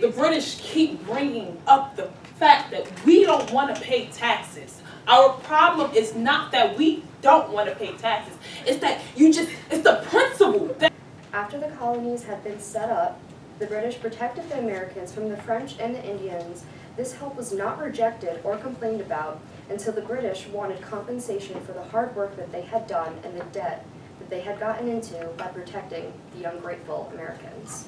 the British keep bringing up the fact that we don't want to pay taxes. Our problem is not that we don't want to pay taxes. It's that it's the principle that... After the colonies had been set up, the British protected the Americans from the French and the Indians. This help was not rejected or complained about until the British wanted compensation for the hard work that they had done and the debt that they had gotten into by protecting the ungrateful Americans.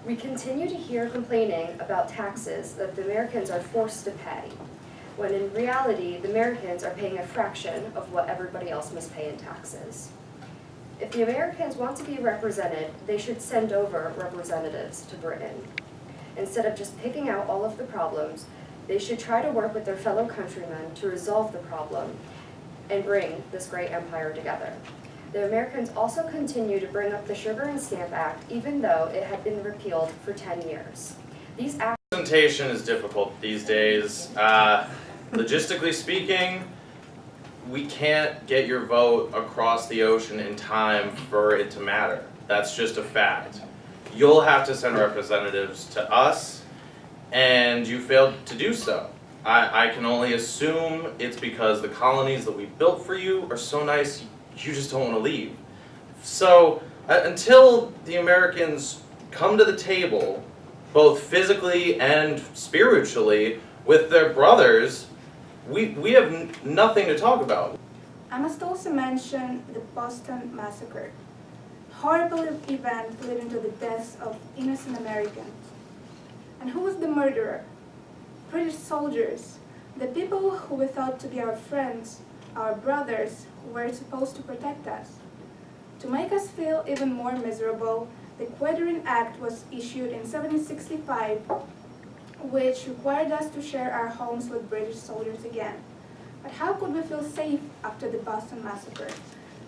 We continue to hear complaining about taxes that the Americans are forced to pay, when in reality, the Americans are paying a fraction of what everybody else must pay in taxes. If the Americans want to be represented, they should send over representatives to Britain. Instead of just picking out all of the problems, they should try to work with their fellow countrymen to resolve the problem and bring this great empire together. The Americans also continue to bring up the Sugar and Stamp Act, even though it had been repealed for 10 years. These acts... Representation is difficult these days. Logistically speaking, we can't get your vote across the ocean in time for it to matter. That's just a fact. You'll have to send representatives to us, and you failed to do so. I can only assume it's because the colonies that we built for you are so nice, you just don't want to leave. So, until the Americans come to the table, both physically and spiritually, with their brothers, we have nothing to talk about. I must also mention the Boston Massacre. Horrible event leading to the deaths of innocent Americans. And who was the murderer? British soldiers, the people who we thought to be our friends, our brothers, who were supposed to protect us. To make us feel even more miserable, the Quittering Act was issued in 1765, which required us to share our homes with British soldiers again. But how could we feel safe after the Boston Massacre?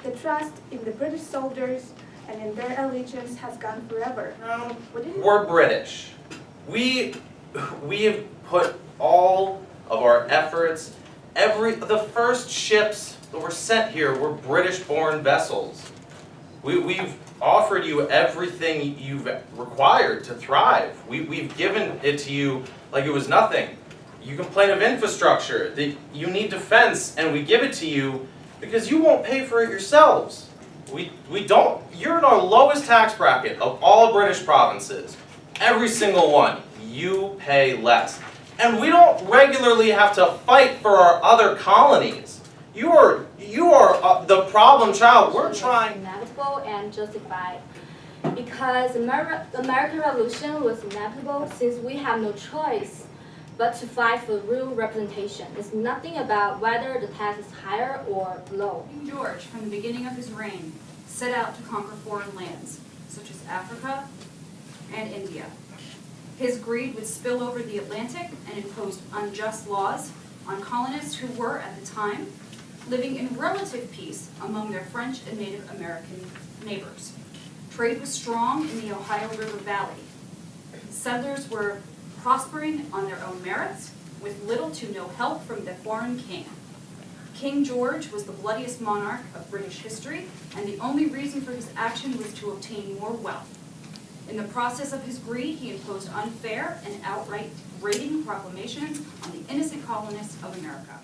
The trust in the British soldiers and in their allegiance has gone forever. We're British. We have put all of our efforts, the first ships that were sent here were British-born vessels. We've offered you everything you've required to thrive. We've given it to you like it was nothing. You complain of infrastructure, that you need defense, and we give it to you because you won't pay for it yourselves. We don't. You're in our lowest tax bracket of all British provinces. Every single one. You pay less. And we don't regularly have to fight for our other colonies. You are the problem child. We're trying... Inevitable and justified. Because the American Revolution was inevitable since we have no choice but to fight for real representation. It's nothing about whether the tax is higher or low. King George, from the beginning of his reign, set out to conquer foreign lands, such as Africa and India. His greed would spill over the Atlantic and imposed unjust laws on colonists who were, at the time, living in relative peace among their French and Native American neighbors. Trade was strong in the Ohio River Valley. Settlers were prospering on their own merits, with little to no help from the foreign king. King George was the bloodiest monarch of British history, and the only reason for his action was to obtain more wealth. In the process of his greed, he imposed unfair and outright raiding proclamations on the innocent colonists of America.